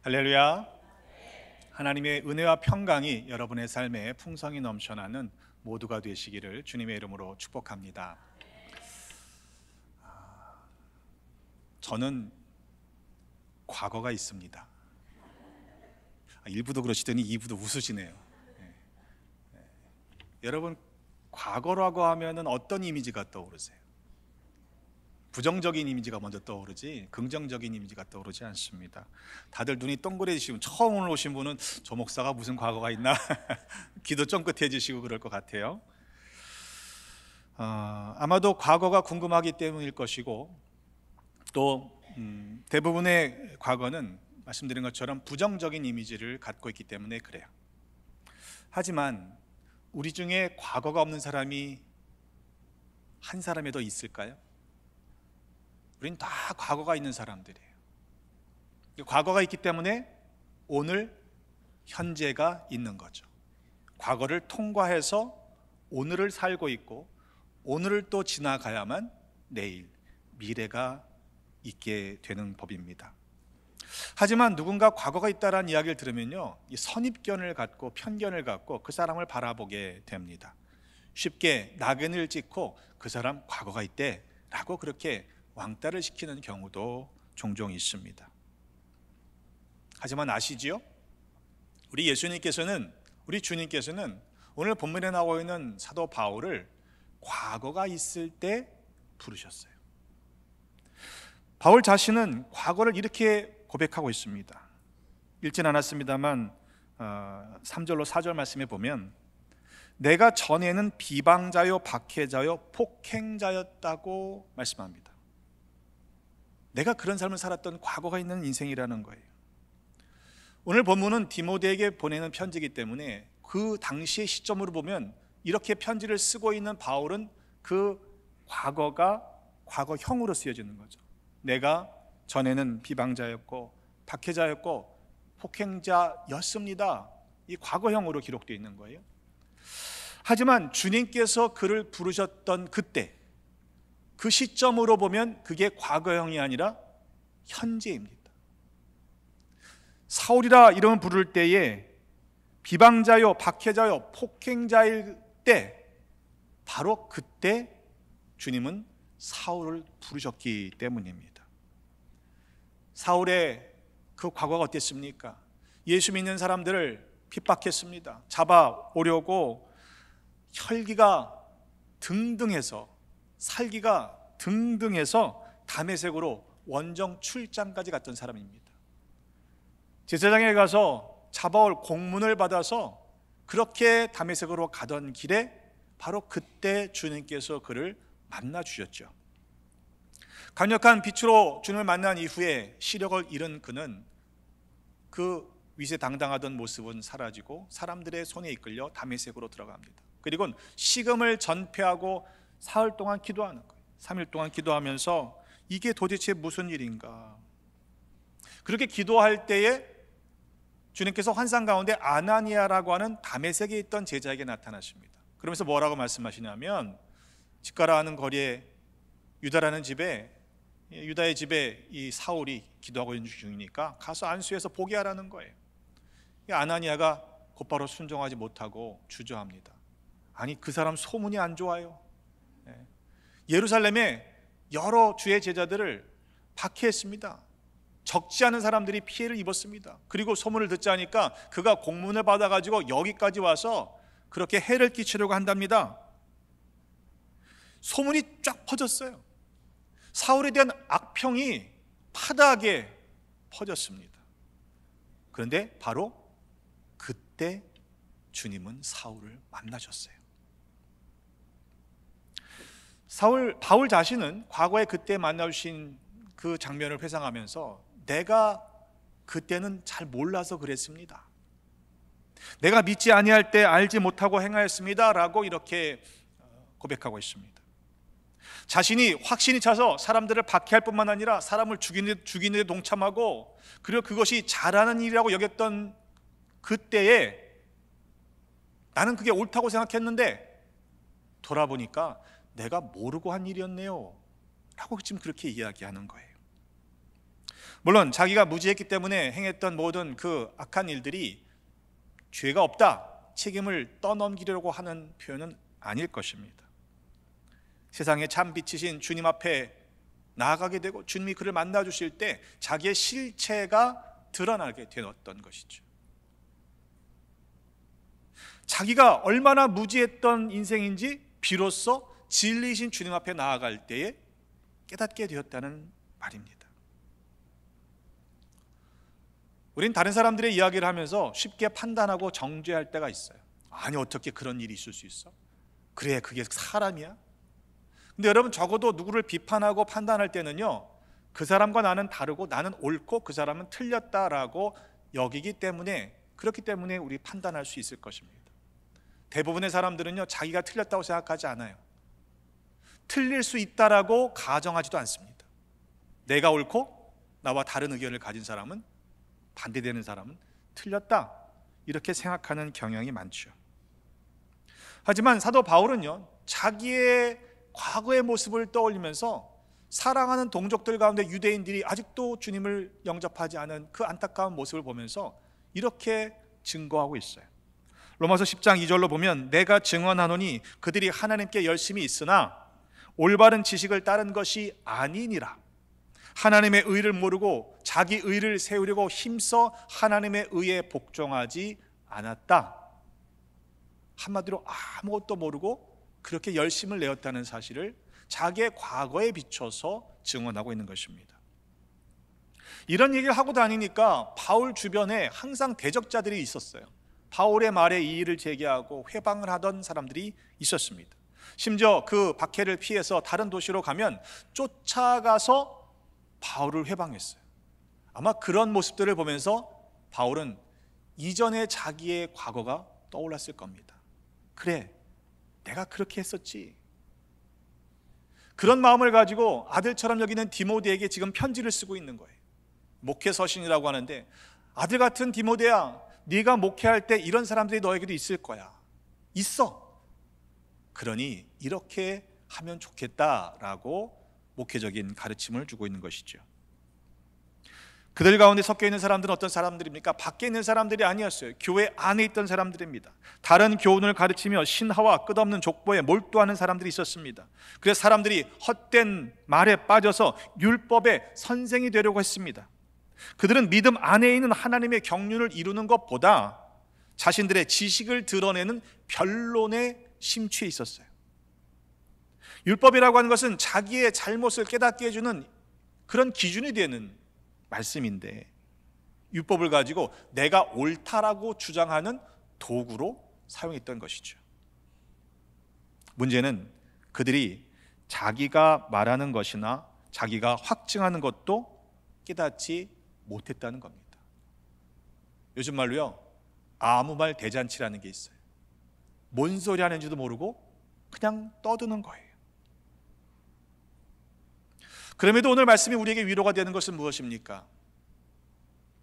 할렐루야. 하나님의 은혜와 평강이 여러분의 삶에 풍성히 넘쳐나는 모두가 되시기를 주님의 이름으로 축복합니다. 저는 과거가 있습니다. 일부도 그러시더니 이부도 웃으시네요. 여러분, 과거라고 하면은 어떤 이미지가 떠오르세요? 부정적인 이미지가 먼저 떠오르지 긍정적인 이미지가 떠오르지 않습니다. 다들 눈이 동그래지시면, 처음 오신 분은 저 목사가 무슨 과거가 있나 귀도 쫑긋해지시고 그럴 것 같아요. 아마도 과거가 궁금하기 때문일 것이고, 또 대부분의 과거는 말씀드린 것처럼 부정적인 이미지를 갖고 있기 때문에 그래요. 하지만 우리 중에 과거가 없는 사람이 한 사람에도 있을까요? 우리는 다 과거가 있는 사람들이에요. 과거가 있기 때문에 오늘, 현재가 있는 거죠. 과거를 통과해서 오늘을 살고 있고, 오늘을 또 지나가야만 내일, 미래가 있게 되는 법입니다. 하지만 누군가 과거가 있다라는 이야기를 들으면요, 이 선입견을 갖고 편견을 갖고 그 사람을 바라보게 됩니다. 쉽게 낙인을 찍고 그 사람 과거가 있대 라고 그렇게 왕따를 시키는 경우도 종종 있습니다. 하지만 아시지요? 우리 주님께서는 오늘 본문에 나와 있는 사도 바울을 과거가 있을 때 부르셨어요. 바울 자신은 과거를 이렇게 고백하고 있습니다. 읽진 않았습니다만 3절로 4절 말씀에 보면, 내가 전에는 비방자요 박해자요 폭행자였다고 말씀합니다. 내가 그런 삶을 살았던 과거가 있는 인생이라는 거예요. 오늘 본문은 디모데에게 보내는 편지이기 때문에 그 당시의 시점으로 보면 이렇게 편지를 쓰고 있는 바울은 그 과거가 과거형으로 쓰여지는 거죠. 내가 전에는 비방자였고 박해자였고 폭행자였습니다. 이 과거형으로 기록되어 있는 거예요. 하지만 주님께서 그를 부르셨던 그때, 그 시점으로 보면 그게 과거형이 아니라 현재입니다. 사울이라 이름을 부를 때에 비방자요 박해자요 폭행자일 때, 바로 그때 주님은 사울을 부르셨기 때문입니다. 사울의 그 과거가 어땠습니까? 예수 믿는 사람들을 핍박했습니다. 잡아오려고 혈기가 등등해서, 살기가 등등해서 다메섹으로 원정 출장까지 갔던 사람입니다. 제사장에 가서 잡아올 공문을 받아서 그렇게 다메섹으로 가던 길에 바로 그때 주님께서 그를 만나 주셨죠. 강력한 빛으로 주님을 만난 이후에 시력을 잃은 그는 그 위세당당하던 모습은 사라지고 사람들의 손에 이끌려 다메섹으로 들어갑니다. 그리고 식음을 전폐하고 사흘 동안 기도하는 거예요. 3일 동안 기도하면서 이게 도대체 무슨 일인가. 그렇게 기도할 때에 주님께서 환상 가운데 아나니아라고 하는 다메섹에 있던 제자에게 나타나십니다. 그러면서 뭐라고 말씀하시냐면, 집가라 하는 거리에 유다의 집에 이 사울이 기도하고 있는 중이니까 가서 안수해서 보게 하라는 거예요. 아나니아가 곧바로 순종하지 못하고 주저합니다. 아니, 그 사람 소문이 안 좋아요. 예루살렘에 여러 주의 제자들을 박해했습니다. 적지 않은 사람들이 피해를 입었습니다. 그리고 소문을 듣자 하니까 그가 공문을 받아가지고 여기까지 와서 그렇게 해를 끼치려고 한답니다. 소문이 쫙 퍼졌어요. 사울에 대한 악평이 파다하게 퍼졌습니다. 그런데 바로 그때 주님은 사울을 만나셨어요. 바울 자신은 과거에 그때 만나주신 그 장면을 회상하면서, 내가 그때는 잘 몰라서 그랬습니다. 내가 믿지 아니할 때 알지 못하고 행하였습니다 라고 이렇게 고백하고 있습니다. 자신이 확신이 차서 사람들을 박해할 뿐만 아니라 사람을 죽이는 데 동참하고, 그리고 그것이 잘하는 일이라고 여겼던 그때에 나는 그게 옳다고 생각했는데 돌아보니까 내가 모르고 한 일이었네요 라고 지금 그렇게 이야기하는 거예요. 물론 자기가 무지했기 때문에 행했던 모든 그 악한 일들이 죄가 없다, 책임을 떠넘기려고 하는 표현은 아닐 것입니다. 세상의 참 빛이신 주님 앞에 나아가게 되고 주님이 그를 만나 주실 때 자기의 실체가 드러나게 되었던 것이죠. 자기가 얼마나 무지했던 인생인지 비로소 진리이신 주님 앞에 나아갈 때에 깨닫게 되었다는 말입니다. 우린 다른 사람들의 이야기를 하면서 쉽게 판단하고 정죄할 때가 있어요. 아니, 어떻게 그런 일이 있을 수 있어? 그래, 그게 사람이야? 근데 여러분, 적어도 누구를 비판하고 판단할 때는요, 그 사람과 나는 다르고 나는 옳고 그 사람은 틀렸다라고 여기기 때문에, 그렇기 때문에 우리 판단할 수 있을 것입니다. 대부분의 사람들은요, 자기가 틀렸다고 생각하지 않아요. 틀릴 수 있다라고 가정하지도 않습니다. 내가 옳고 나와 다른 의견을 가진 사람은, 반대되는 사람은 틀렸다, 이렇게 생각하는 경향이 많죠. 하지만 사도 바울은요, 자기의 과거의 모습을 떠올리면서 사랑하는 동족들 가운데 유대인들이 아직도 주님을 영접하지 않은 그 안타까운 모습을 보면서 이렇게 증거하고 있어요. 로마서 10장 2절로 보면, 내가 증언하노니 그들이 하나님께 열심히 있으나 올바른 지식을 따른 것이 아니니라. 하나님의 의를 모르고 자기 의를 세우려고 힘써 하나님의 의에 복종하지 않았다. 한마디로 아무것도 모르고 그렇게 열심을 내었다는 사실을 자기의 과거에 비춰서 증언하고 있는 것입니다. 이런 얘기를 하고 다니니까 바울 주변에 항상 대적자들이 있었어요. 바울의 말에 이의를 제기하고 회방을 하던 사람들이 있었습니다. 심지어 그 박해를 피해서 다른 도시로 가면 쫓아가서 바울을 회방했어요. 아마 그런 모습들을 보면서 바울은 이전의 자기의 과거가 떠올랐을 겁니다. 그래, 내가 그렇게 했었지. 그런 마음을 가지고 아들처럼 여기는 디모데에게 지금 편지를 쓰고 있는 거예요. 목회 서신이라고 하는데, 아들 같은 디모데야, 네가 목회할 때 이런 사람들이 너에게도 있을 거야. 있어. 그러니 이렇게 하면 좋겠다라고 목회적인 가르침을 주고 있는 것이죠. 그들 가운데 섞여 있는 사람들은 어떤 사람들입니까? 밖에 있는 사람들이 아니었어요. 교회 안에 있던 사람들입니다. 다른 교훈을 가르치며 신하와 끝없는 족보에 몰두하는 사람들이 있었습니다. 그래서 사람들이 헛된 말에 빠져서 율법의 선생이 되려고 했습니다. 그들은 믿음 안에 있는 하나님의 경륜을 이루는 것보다 자신들의 지식을 드러내는 변론에 심취해 있었어요. 율법이라고 하는 것은 자기의 잘못을 깨닫게 해주는 그런 기준이 되는 말씀인데, 율법을 가지고 내가 옳다라고 주장하는 도구로 사용했던 것이죠. 문제는 그들이 자기가 말하는 것이나 자기가 확증하는 것도 깨닫지 못했다는 겁니다. 요즘 말로요, 아무 말 대잔치라는 게 있어요. 뭔 소리 하는지도 모르고 그냥 떠드는 거예요. 그럼에도 오늘 말씀이 우리에게 위로가 되는 것은 무엇입니까?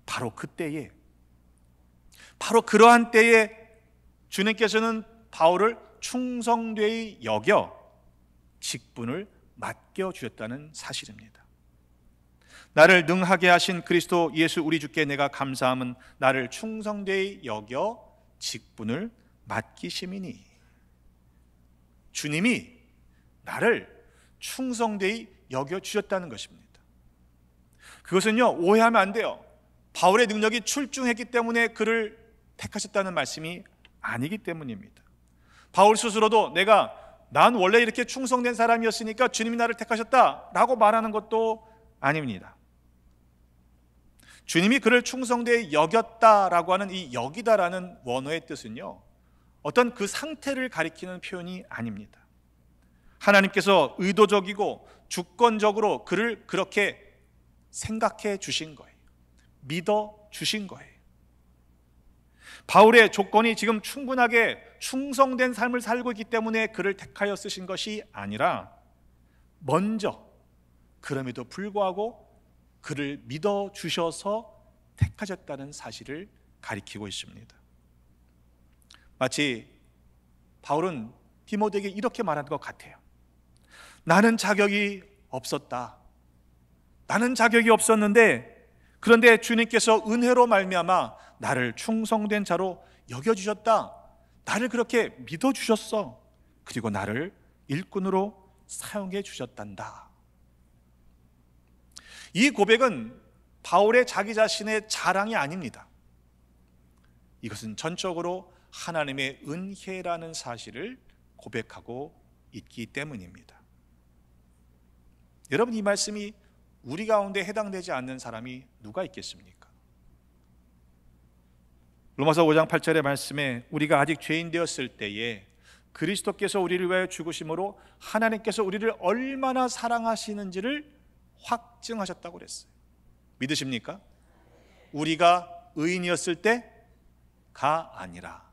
바로 그때에, 바로 그러한 때에 주님께서는 바울을 충성되이 여겨 직분을 맡겨주셨다는 사실입니다. 나를 능하게 하신 그리스도 예수 우리 주께 내가 감사함은 나를 충성되이 여겨 직분을 맡기심이니. 주님이 나를 충성되이 여겨주셨다는 것입니다. 그것은요, 오해하면 안 돼요. 바울의 능력이 출중했기 때문에 그를 택하셨다는 말씀이 아니기 때문입니다. 바울 스스로도 난 원래 이렇게 충성된 사람이었으니까 주님이 나를 택하셨다라고 말하는 것도 아닙니다. 주님이 그를 충성되이 여겼다라고 하는 이 여기다라는 원어의 뜻은요, 어떤 그 상태를 가리키는 표현이 아닙니다. 하나님께서 의도적이고 주권적으로 그를 그렇게 생각해 주신 거예요. 믿어 주신 거예요. 바울의 조건이 지금 충분하게 충성된 삶을 살고 있기 때문에 그를 택하여 쓰신 것이 아니라, 먼저 그럼에도 불구하고 그를 믿어 주셔서 택하셨다는 사실을 가리키고 있습니다. 마치 바울은 디모데에게 이렇게 말하는 것 같아요. 나는 자격이 없었다. 나는 자격이 없었는데 그런데 주님께서 은혜로 말미암아 나를 충성된 자로 여겨주셨다. 나를 그렇게 믿어주셨어. 그리고 나를 일꾼으로 사용해 주셨단다. 이 고백은 바울의 자기 자신의 자랑이 아닙니다. 이것은 전적으로 하나님의 은혜라는 사실을 고백하고 있기 때문입니다. 여러분, 이 말씀이 우리 가운데 해당되지 않는 사람이 누가 있겠습니까? 로마서 5장 8절의 말씀에 우리가 아직 죄인 되었을 때에 그리스도께서 우리를 위하여 죽으심으로 하나님께서 우리를 얼마나 사랑하시는지를 확증하셨다고 그랬어요. 믿으십니까? 우리가 의인이었을 때가 아니라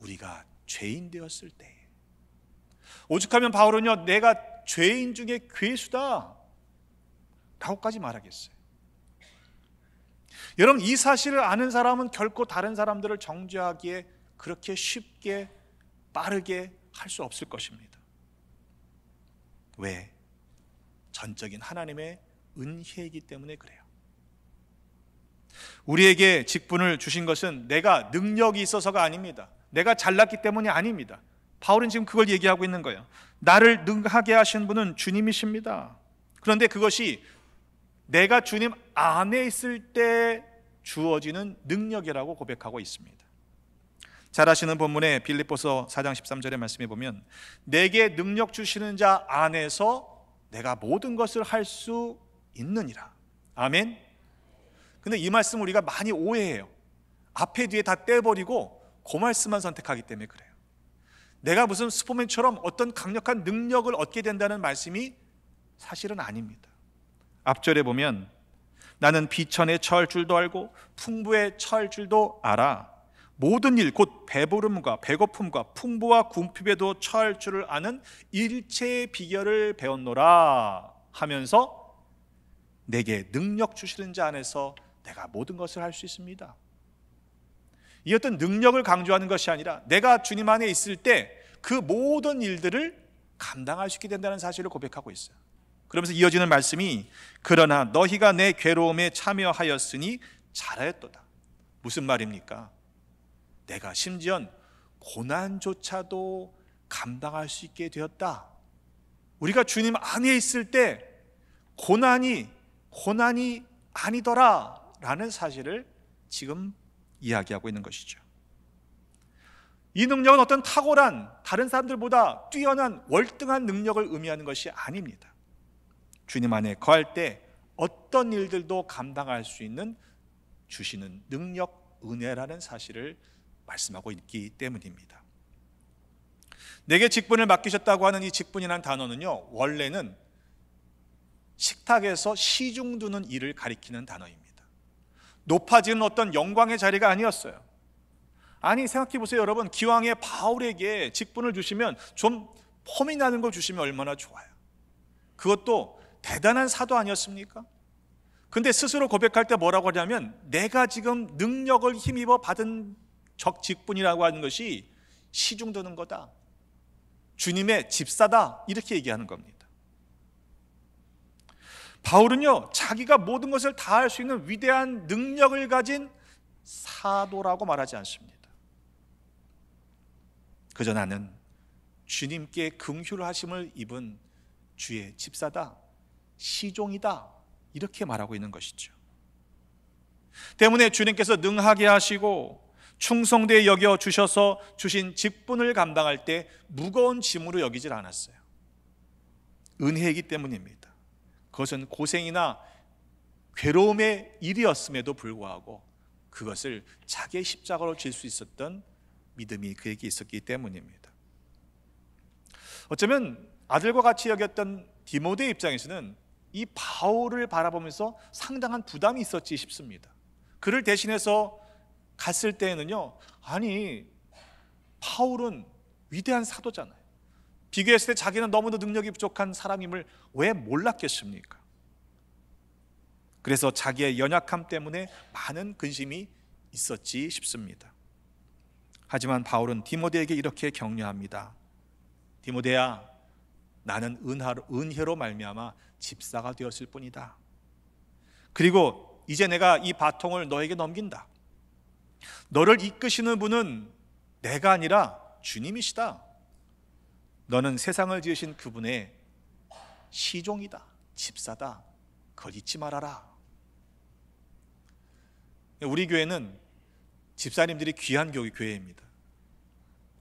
우리가 죄인 되었을 때. 오죽하면 바울은요, 내가 죄인 중에 괴수다 라고까지 말하겠어요. 여러분, 이 사실을 아는 사람은 결코 다른 사람들을 정죄하기에 그렇게 쉽게 빠르게 할 수 없을 것입니다. 왜? 전적인 하나님의 은혜이기 때문에 그래요. 우리에게 직분을 주신 것은 내가 능력이 있어서가 아닙니다. 내가 잘났기 때문이 아닙니다. 바울은 지금 그걸 얘기하고 있는 거예요. 나를 능하게 하신 분은 주님이십니다. 그런데 그것이 내가 주님 안에 있을 때 주어지는 능력이라고 고백하고 있습니다. 잘 아시는 본문의 빌립보서 4장 13절의 말씀에 보면 내게 능력 주시는 자 안에서 내가 모든 것을 할 수 있느니라. 아멘. 근데 이 말씀 우리가 많이 오해해요. 앞에 뒤에 다 떼버리고 그 말씀만 선택하기 때문에 그래요. 내가 무슨 슈퍼맨처럼 어떤 강력한 능력을 얻게 된다는 말씀이 사실은 아닙니다. 앞절에 보면 나는 비천에 처할 줄도 알고 풍부에 처할 줄도 알아. 모든 일 곧 배부름과 배고픔과 풍부와 궁핍에도 처할 줄을 아는 일체의 비결을 배웠노라 하면서 내게 능력 주시는 자 안에서 내가 모든 것을 할 수 있습니다. 이 어떤 능력을 강조하는 것이 아니라 내가 주님 안에 있을 때 그 모든 일들을 감당할 수 있게 된다는 사실을 고백하고 있어요. 그러면서 이어지는 말씀이 그러나 너희가 내 괴로움에 참여하였으니 잘하였도다. 무슨 말입니까? 내가 심지어 고난조차도 감당할 수 있게 되었다. 우리가 주님 안에 있을 때 고난이 아니더라 라는 사실을 지금 이야기하고 있는 것이죠. 이 능력은 어떤 탁월한 다른 사람들보다 뛰어난 월등한 능력을 의미하는 것이 아닙니다. 주님 안에 거할 때 어떤 일들도 감당할 수 있는 주시는 능력, 은혜라는 사실을 말씀하고 있기 때문입니다. 내게 직분을 맡기셨다고 하는 이 직분이라는 단어는요, 원래는 식탁에서 시중 두는 일을 가리키는 단어입니다. 높아지는 어떤 영광의 자리가 아니었어요. 아니, 생각해 보세요. 여러분, 기왕에 바울에게 직분을 주시면 좀 폼이 나는 걸 주시면 얼마나 좋아요. 그것도 대단한 사도 아니었습니까? 근데 스스로 고백할 때 뭐라고 하냐면 내가 지금 능력을 힘입어 받은 직분이라고 하는 것이 시중 드는 거다, 주님의 집사다, 이렇게 얘기하는 겁니다. 바울은요, 자기가 모든 것을 다 할 수 있는 위대한 능력을 가진 사도라고 말하지 않습니다. 그저 나는 주님께 긍휼 하심을 입은 주의 집사다, 시종이다, 이렇게 말하고 있는 것이죠. 때문에 주님께서 능하게 하시고 충성되게 여겨 주셔서 주신 직분을 감당할 때 무거운 짐으로 여기질 않았어요. 은혜이기 때문입니다. 그것은 고생이나 괴로움의 일이었음에도 불구하고 그것을 자기의 십자가로 질 수 있었던 믿음이 그에게 있었기 때문입니다. 어쩌면 아들과 같이 여겼던 디모데 입장에서는 이 바울을 바라보면서 상당한 부담이 있었지 싶습니다. 그를 대신해서 갔을 때에는요, 아니, 바울은 위대한 사도잖아요. 비교했을 때 자기는 너무도 능력이 부족한 사람임을 왜 몰랐겠습니까? 그래서 자기의 연약함 때문에 많은 근심이 있었지 싶습니다. 하지만 바울은 디모데에게 이렇게 격려합니다. 디모데야, 나는 은혜로 말미암아 집사가 되었을 뿐이다. 그리고 이제 내가 이 바통을 너에게 넘긴다. 너를 이끄시는 분은 내가 아니라 주님이시다. 너는 세상을 지으신 그분의 시종이다, 집사다. 그걸 잊지 말아라. 우리 교회는 집사님들이 귀한 교회입니다.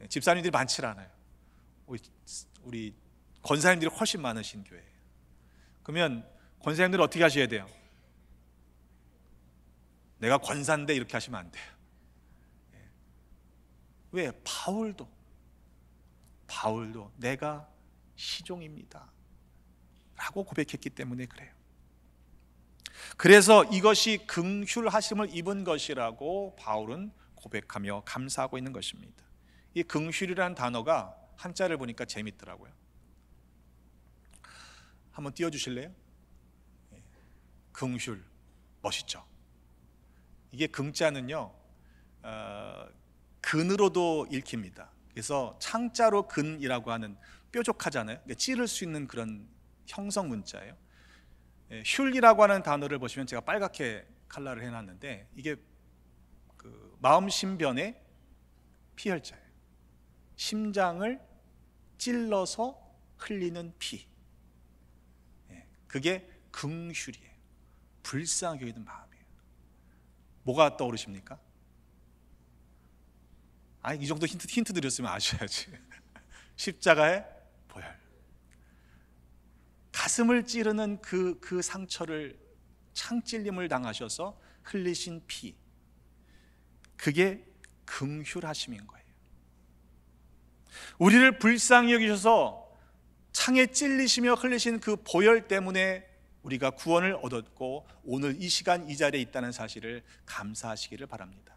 집사님들이 많지 않아요. 우리 권사님들이 훨씬 많으신 교회예요. 그러면 권사님들은 어떻게 하셔야 돼요? 내가 권사인데 이렇게 하시면 안 돼요. 왜? 바울도 내가 시종입니다 라고 고백했기 때문에 그래요. 그래서 이것이 긍휼하심을 입은 것이라고 바울은 고백하며 감사하고 있는 것입니다. 이 긍휼이라는 단어가 한자를 보니까 재밌더라고요. 한번 띄워주실래요? 긍휼, 멋있죠? 이게 긍자는요 근으로도 읽힙니다. 그래서 창자로 근이라고 하는 뾰족하잖아요. 찌를 수 있는 그런 형성 문자예요. 휼이라고 하는 단어를 보시면 제가 빨갛게 칼라를 해놨는데 이게 그 마음심변의 피혈자예요. 심장을 찔러서 흘리는 피, 그게 긍휼이에요. 불쌍하게 여기는 마음이에요. 뭐가 떠오르십니까? 이 정도 힌트 드렸으면 아셔야지. 십자가의 보혈, 가슴을 찌르는 그 상처를, 창찔림을 당하셔서 흘리신 피, 그게 긍휼하심인 거예요. 우리를 불쌍히 여기셔서 창에 찔리시며 흘리신 그 보혈 때문에 우리가 구원을 얻었고 오늘 이 시간 이 자리에 있다는 사실을 감사하시기를 바랍니다.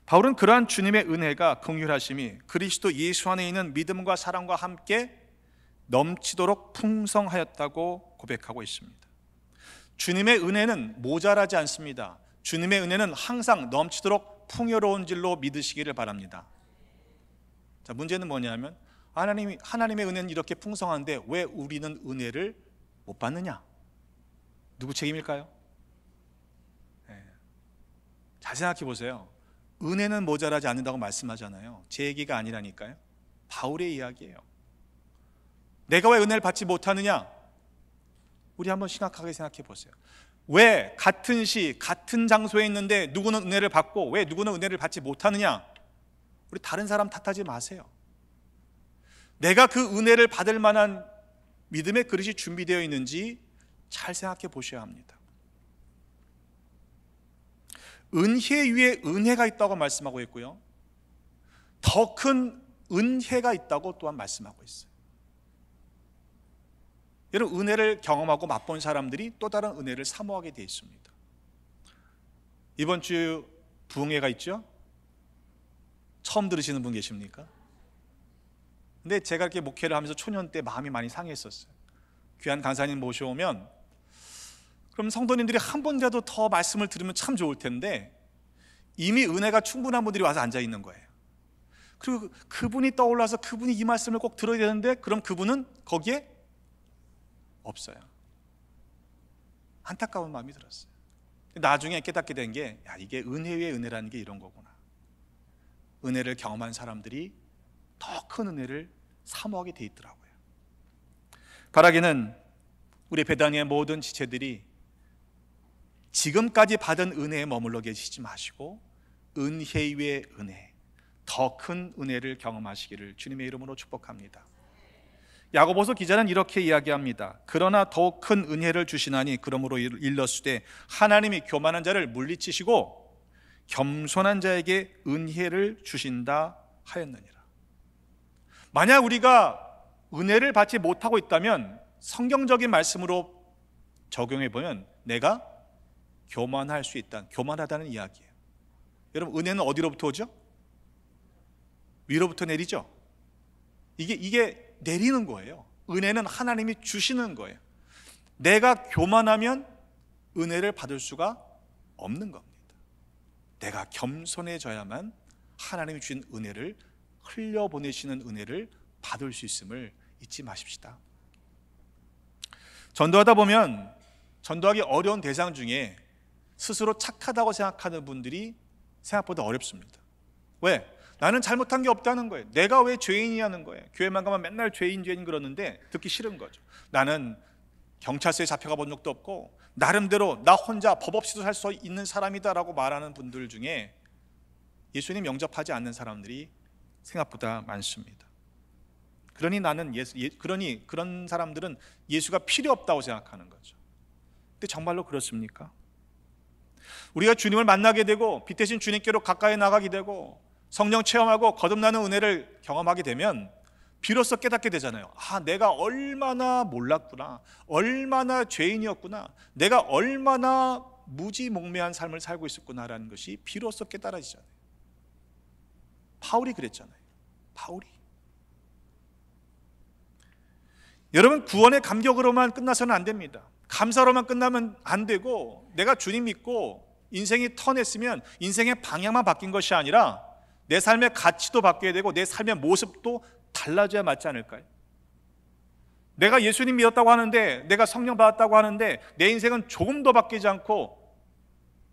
바울은 그러한 주님의 은혜가, 긍휼하심이 그리스도 예수 안에 있는 믿음과 사랑과 함께 넘치도록 풍성하였다고 고백하고 있습니다. 주님의 은혜는 모자라지 않습니다. 주님의 은혜는 항상 넘치도록 풍요로운 줄로 믿으시기를 바랍니다. 자, 문제는 뭐냐면 하나님의 은혜는 이렇게 풍성한데 왜 우리는 은혜를 못 받느냐? 누구 책임일까요? 잘 생각해 보세요. 은혜는 모자라지 않는다고 말씀하잖아요. 제 얘기가 아니라니까요. 바울의 이야기예요. 내가 왜 은혜를 받지 못하느냐? 우리 한번 심각하게 생각해 보세요. 왜 같은 시, 같은 장소에 있는데 누구는 은혜를 받고 왜 누구는 은혜를 받지 못하느냐? 우리 다른 사람 탓하지 마세요. 내가 그 은혜를 받을 만한 믿음의 그릇이 준비되어 있는지 잘 생각해 보셔야 합니다. 은혜 위에 은혜가 있다고 말씀하고 있고요, 더 큰 은혜가 있다고 또한 말씀하고 있어요. 여러분, 은혜를 경험하고 맛본 사람들이 또 다른 은혜를 사모하게 되어 있습니다. 이번 주 부흥회가 있죠? 처음 들으시는 분 계십니까? 근데 제가 이렇게 목회를 하면서 초년 때 마음이 많이 상했었어요. 귀한 강사님 모셔오면 그럼 성도님들이 한 번이라도 더 말씀을 들으면 참 좋을 텐데 이미 은혜가 충분한 분들이 와서 앉아 있는 거예요. 그리고 그분이 떠올라서 그분이 이 말씀을 꼭 들어야 되는데 그럼 그분은 거기에 없어요. 안타까운 마음이 들었어요. 나중에 깨닫게 된 게, 이게 은혜 위에 은혜라는 게 이런 거구나. 은혜를 경험한 사람들이 더 큰 은혜를 사모하게 돼 있더라고요. 바라기는 우리 배단위의 모든 지체들이 지금까지 받은 은혜에 머물러 계시지 마시고 은혜 위에 은혜, 더 큰 은혜를 경험하시기를 주님의 이름으로 축복합니다. 야고보서 기자는 이렇게 이야기합니다. 그러나 더욱 큰 은혜를 주시나니 그러므로 일렀으되 하나님이 교만한 자를 물리치시고 겸손한 자에게 은혜를 주신다 하였느니라. 만약 우리가 은혜를 받지 못하고 있다면 성경적인 말씀으로 적용해 보면 내가 교만할 수 있다, 교만하다는 이야기예요. 여러분, 은혜는 어디로부터 오죠? 위로부터 내리죠. 이게 내리는 거예요. 은혜는 하나님이 주시는 거예요. 내가 교만하면 은혜를 받을 수가 없는 겁니다. 내가 겸손해져야만 하나님이 주신 은혜를, 흘려보내시는 은혜를 받을 수 있음을 잊지 마십시다. 전도하다 보면 전도하기 어려운 대상 중에 스스로 착하다고 생각하는 분들이 생각보다 어렵습니다. 왜? 나는 잘못한 게 없다는 거예요. 내가 왜 죄인이냐는 거예요. 교회만 가면 맨날 죄인 그러는데 듣기 싫은 거죠. 나는 경찰서에 잡혀가 본 적도 없고 나름대로 나 혼자 법 없이도 살 수 있는 사람이다라고 말하는 분들 중에 예수님 영접하지 않는 사람들이 생각보다 많습니다. 그러니 그런 사람들은 예수가 필요 없다고 생각하는 거죠. 근데 정말로 그렇습니까? 우리가 주님을 만나게 되고 빛 대신 주님께로 가까이 나가게 되고 성령 체험하고 거듭나는 은혜를 경험하게 되면 비로소 깨닫게 되잖아요. 내가 얼마나 몰랐구나, 얼마나 죄인이었구나, 내가 얼마나 무지몽매한 삶을 살고 있었구나라는 것이 비로소 깨달아지잖아요. 바울이 그랬잖아요. 바울이. 여러분, 구원의 감격으로만 끝나서는 안 됩니다. 감사로만 끝나면 안 되고, 내가 주님 믿고 인생이 턴했으면 인생의 방향만 바뀐 것이 아니라 내 삶의 가치도 바뀌어야 되고 내 삶의 모습도 달라져야 맞지 않을까요? 내가 예수님 믿었다고 하는데, 내가 성령 받았다고 하는데 내 인생은 조금 더 바뀌지 않고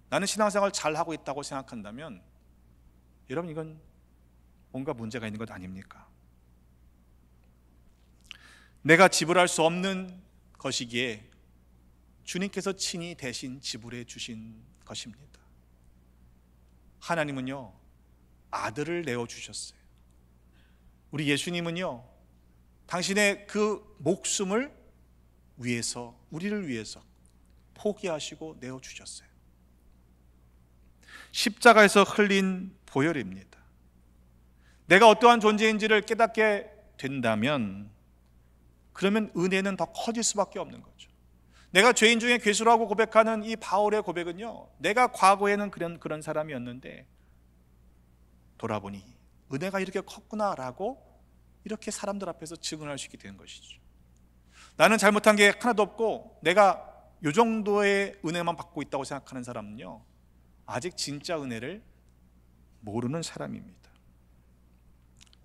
나는 신앙생활 잘하고 있다고 생각한다면 여러분, 이건 뭔가 문제가 있는 것 아닙니까? 내가 지불할 수 없는 것이기에 주님께서 친히 대신 지불해 주신 것입니다. 하나님은요, 아들을 내어주셨어요. 우리 예수님은요, 당신의 그 목숨을 위해서, 우리를 위해서 포기하시고 내어주셨어요. 십자가에서 흘린 보혈입니다. 내가 어떠한 존재인지를 깨닫게 된다면 그러면 은혜는 더 커질 수밖에 없는 거죠. 내가 죄인 중에 괴수라고 고백하는 이 바울의 고백은요, 내가 과거에는 그런 사람이었는데 돌아보니 은혜가 이렇게 컸구나라고 이렇게 사람들 앞에서 증언할 수 있게 된 것이죠. 나는 잘못한 게 하나도 없고 내가 이 정도의 은혜만 받고 있다고 생각하는 사람은요, 아직 진짜 은혜를 모르는 사람입니다.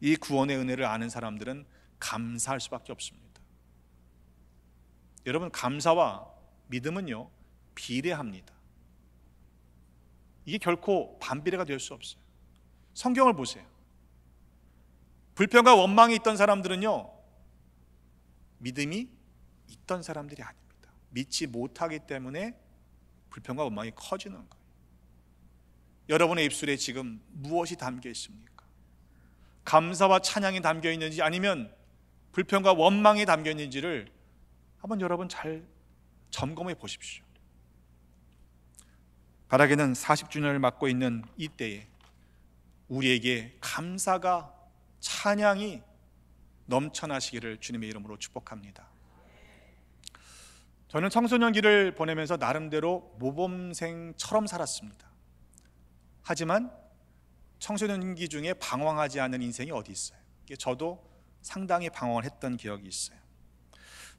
이 구원의 은혜를 아는 사람들은 감사할 수밖에 없습니다. 여러분, 감사와 믿음은요, 비례합니다. 이게 결코 반비례가 될 수 없어요. 성경을 보세요. 불평과 원망이 있던 사람들은요, 믿음이 있던 사람들이 아닙니다. 믿지 못하기 때문에 불평과 원망이 커지는 거예요. 여러분의 입술에 지금 무엇이 담겨 있습니까? 감사와 찬양이 담겨 있는지 아니면 불평과 원망이 담겨 있는지를 한번 여러분 잘 점검해 보십시오. 가락에는 40주년을 맞고 있는 이때에 우리에게 감사가, 찬양이 넘쳐나시기를 주님의 이름으로 축복합니다. 저는 청소년기를 보내면서 나름대로 모범생처럼 살았습니다. 하지만 청소년기 중에 방황하지 않은 인생이 어디 있어요? 저도 상당히 방황을 했던 기억이 있어요.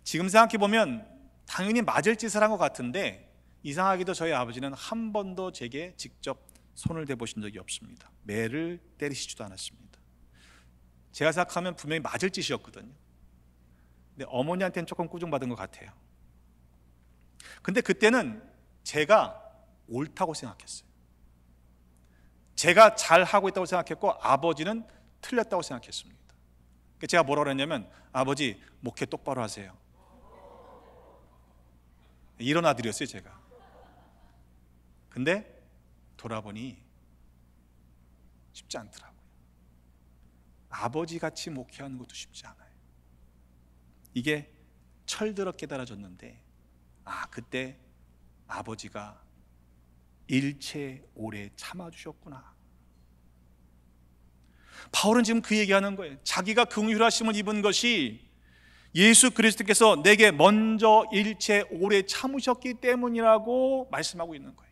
지금 생각해보면 당연히 맞을 짓을 한 것 같은데 이상하게도 저희 아버지는 한 번도 제게 직접 손을 대보신 적이 없습니다. 매를 때리시지도 않았습니다. 제가 생각하면 분명히 맞을 짓이었거든요. 근데 어머니한테는 조금 꾸중받은 것 같아요. 근데 그때는 제가 옳다고 생각했어요. 제가 잘하고 있다고 생각했고 아버지는 틀렸다고 생각했습니다. 제가 뭐라고 그랬냐면, 아버지 목회 똑바로 하세요. 이런 아들이었어요, 제가. 근데 돌아보니 쉽지 않더라고요. 아버지같이 목회하는 것도 쉽지 않아요. 이게 철들어 깨달아졌는데, 그때 아버지가 일체 오래 참아주셨구나. 바울은 지금 그 얘기하는 거예요. 자기가 긍휼하심을 입은 것이 예수 그리스도께서 내게 먼저 일체 오래 참으셨기 때문이라고 말씀하고 있는 거예요.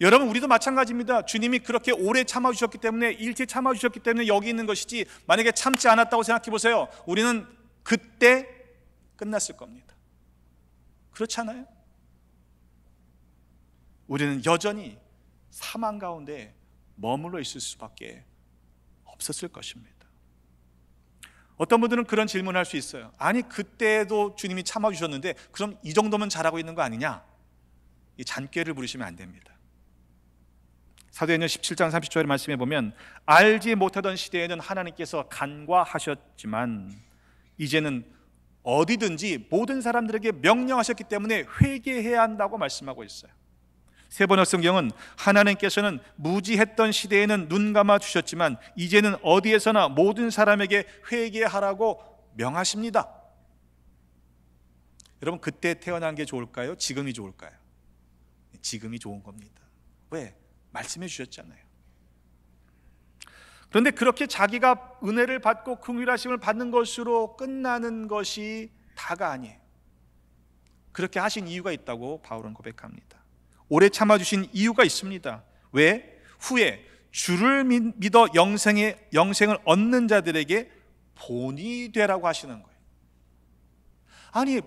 여러분, 우리도 마찬가지입니다. 주님이 그렇게 오래 참아주셨기 때문에, 일체 참아주셨기 때문에 여기 있는 것이지, 만약에 참지 않았다고 생각해 보세요. 우리는 그때 끝났을 겁니다. 그렇지 않아요? 우리는 여전히 사망 가운데 머물러 있을 수밖에 없었을 것입니다. 어떤 분들은 그런 질문을 할 수 있어요. 아니, 그때도 주님이 참아주셨는데 그럼 이 정도면 잘하고 있는 거 아니냐? 이 잔꾀를 부리시면 안 됩니다. 사도행전 17장 30절의 말씀에 보면 알지 못하던 시대에는 하나님께서 간과하셨지만 이제는 어디든지 모든 사람들에게 명령하셨기 때문에 회개해야 한다고 말씀하고 있어요. 세번역 성경은 하나님께서는 무지했던 시대에는 눈 감아 주셨지만 이제는 어디에서나 모든 사람에게 회개하라고 명하십니다. 여러분, 그때 태어난 게 좋을까요? 지금이 좋을까요? 지금이 좋은 겁니다. 왜? 말씀해 주셨잖아요. 그런데 그렇게 자기가 은혜를 받고 긍휼하심을 받는 것으로 끝나는 것이 다가 아니에요. 그렇게 하신 이유가 있다고 바울은 고백합니다. 오래 참아주신 이유가 있습니다. 왜? 후에 주를 믿어 영생을 얻는 자들에게 본이 되라고 하시는 거예요. 아니,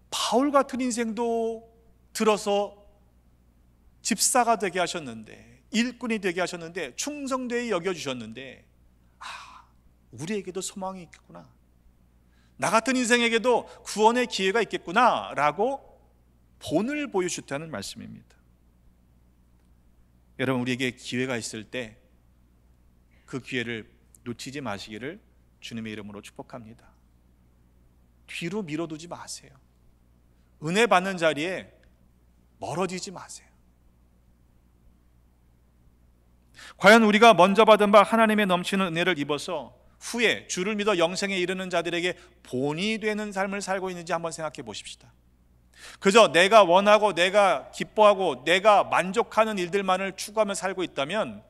바울 같은 인생도 들어서 집사가 되게 하셨는데, 일꾼이 되게 하셨는데, 충성되게 여겨주셨는데, 우리에게도 소망이 있겠구나, 나 같은 인생에게도 구원의 기회가 있겠구나 라고 본을 보여주셨다는 말씀입니다. 여러분, 우리에게 기회가 있을 때 그 기회를 놓치지 마시기를 주님의 이름으로 축복합니다. 뒤로 밀어두지 마세요. 은혜 받는 자리에 멀어지지 마세요. 과연 우리가 먼저 받은 바 하나님의 넘치는 은혜를 입어서 후에 주를 믿어 영생에 이르는 자들에게 본이 되는 삶을 살고 있는지 한번 생각해 보십시다. 그저 내가 원하고 내가 기뻐하고 내가 만족하는 일들만을 추구하며 살고 있다면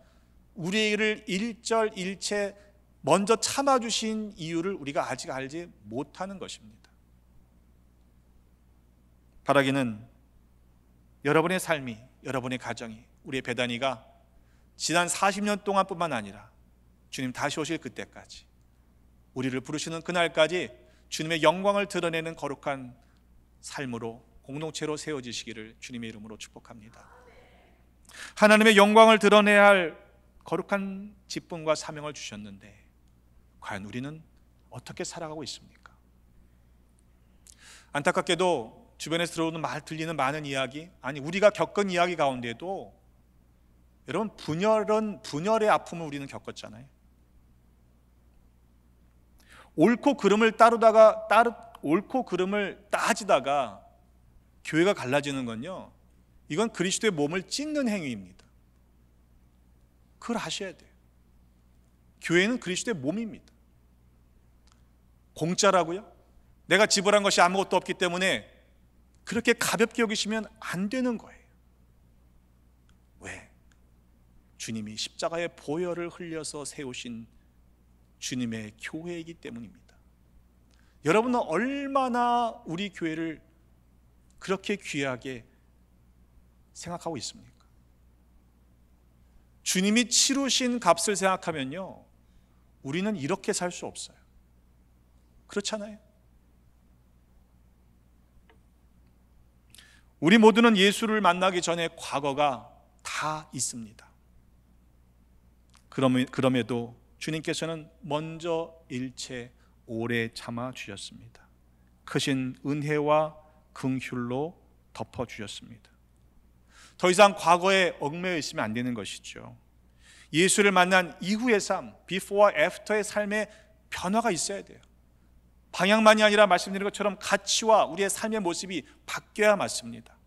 우리를 일절일체 먼저 참아주신 이유를 우리가 아직 알지 못하는 것입니다. 바라기는 여러분의 삶이, 여러분의 가정이, 우리의 배단위가 지난 40년 동안뿐만 아니라 주님 다시 오실 그때까지, 우리를 부르시는 그날까지 주님의 영광을 드러내는 거룩한 삶으로, 공동체로 세워지시기를 주님의 이름으로 축복합니다. 하나님의 영광을 드러내야 할 거룩한 직분과 사명을 주셨는데 과연 우리는 어떻게 살아가고 있습니까? 안타깝게도 주변에서 들리는 많은 이야기, 아니 우리가 겪은 이야기 가운데도 여러분, 분열의 아픔을 우리는 겪었잖아요. 옳고 그름을 따지다가 교회가 갈라지는 건요, 이건 그리스도의 몸을 찢는 행위입니다. 그걸 아셔야 돼요. 교회는 그리스도의 몸입니다. 공짜라고요? 내가 지불한 것이 아무것도 없기 때문에 그렇게 가볍게 여기시면 안 되는 거예요. 왜? 주님이 십자가의 보혈을 흘려서 세우신 주님의 교회이기 때문입니다. 여러분은 얼마나 우리 교회를 그렇게 귀하게 생각하고 있습니까? 주님이 치르신 값을 생각하면요, 우리는 이렇게 살 수 없어요. 그렇잖아요? 우리 모두는 예수를 만나기 전에 과거가 다 있습니다. 그럼에도 주님께서는 먼저 일체 오래 참아 주셨습니다. 크신 은혜와 긍휼로 덮어 주셨습니다. 더 이상 과거에 얽매여 있으면 안 되는 것이죠. 예수를 만난 이후의 삶, before, after의 삶에 변화가 있어야 돼요. 방향만이 아니라 말씀드린 것처럼 가치와 우리의 삶의 모습이 바뀌어야 맞습니다.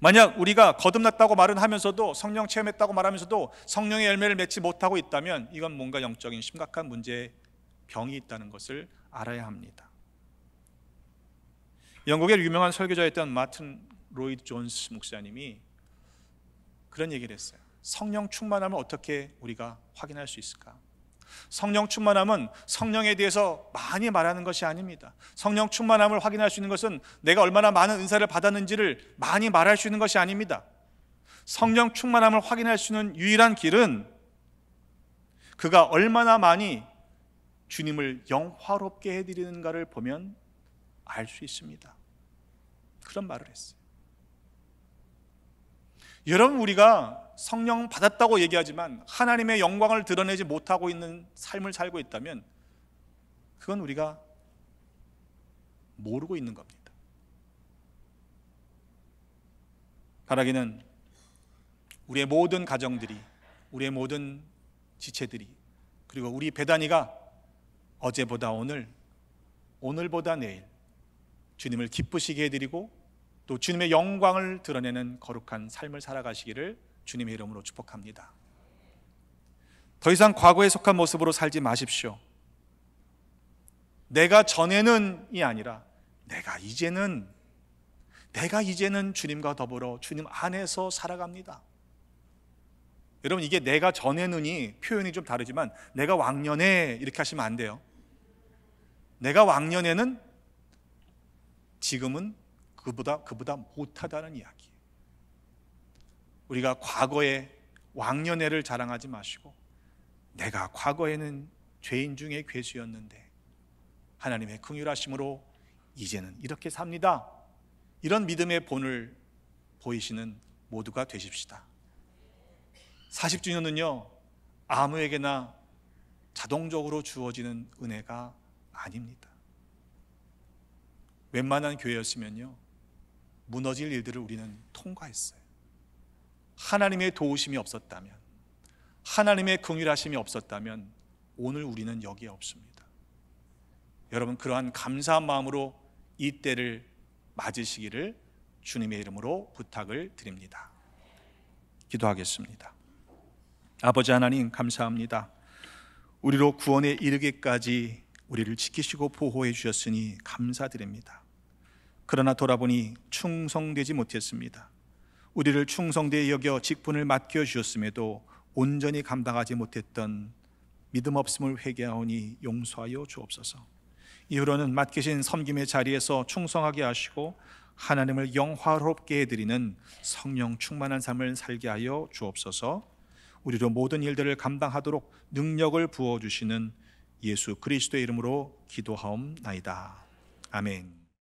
만약 우리가 거듭났다고 말은 하면서도, 성령 체험했다고 말하면서도 성령의 열매를 맺지 못하고 있다면 이건 뭔가 영적인 심각한 문제의 병이 있다는 것을 알아야 합니다. 영국의 유명한 설교자였던 마틴 로이드 존스 목사님이 그런 얘기를 했어요. 성령 충만함을 어떻게 우리가 확인할 수 있을까? 성령 충만함은 성령에 대해서 많이 말하는 것이 아닙니다. 성령 충만함을 확인할 수 있는 것은 내가 얼마나 많은 은사를 받았는지를 많이 말할 수 있는 것이 아닙니다. 성령 충만함을 확인할 수 있는 유일한 길은 그가 얼마나 많이 주님을 영화롭게 해드리는가를 보면 알 수 있습니다. 그런 말을 했어요. 여러분, 우리가 성령 받았다고 얘기하지만 하나님의 영광을 드러내지 못하고 있는 삶을 살고 있다면 그건 우리가 모르고 있는 겁니다. 바라기는 우리의 모든 가정들이, 우리의 모든 지체들이, 그리고 우리 배단위가 어제보다 오늘, 오늘보다 내일 주님을 기쁘시게 해드리고 또 주님의 영광을 드러내는 거룩한 삶을 살아가시기를 주님의 이름으로 축복합니다. 더 이상 과거에 속한 모습으로 살지 마십시오. 내가 전에는이 아니라 내가 이제는 주님과 더불어 주님 안에서 살아갑니다. 여러분, 이게 내가 전에는이 표현이 좀 다르지만 내가 왕년에 이렇게 하시면 안 돼요. 내가 왕년에는 지금은 그보다 못하다는 이야기. 우리가 과거에 왕년회를 자랑하지 마시고 내가 과거에는 죄인 중에 괴수였는데 하나님의 긍휼하심으로 이제는 이렇게 삽니다. 이런 믿음의 본을 보이시는 모두가 되십시다. 40주년은요 아무에게나 자동적으로 주어지는 은혜가 아닙니다. 웬만한 교회였으면요 무너질 일들을 우리는 통과했어요. 하나님의 도우심이 없었다면, 하나님의 긍휼하심이 없었다면 오늘 우리는 여기에 없습니다. 여러분, 그러한 감사한 마음으로 이 때를 맞으시기를 주님의 이름으로 부탁을 드립니다. 기도하겠습니다. 아버지 하나님, 감사합니다. 우리로 구원에 이르기까지 우리를 지키시고 보호해 주셨으니 감사드립니다. 그러나 돌아보니 충성되지 못했습니다. 우리를 충성되이 여겨 직분을 맡겨 주셨음에도 온전히 감당하지 못했던 믿음 없음을 회개하오니 용서하여 주옵소서. 이후로는 맡기신 섬김의 자리에서 충성하게 하시고 하나님을 영화롭게 해드리는 성령 충만한 삶을 살게 하여 주옵소서. 우리로 모든 일들을 감당하도록 능력을 부어주시는 예수 그리스도의 이름으로 기도하옵나이다. 아멘.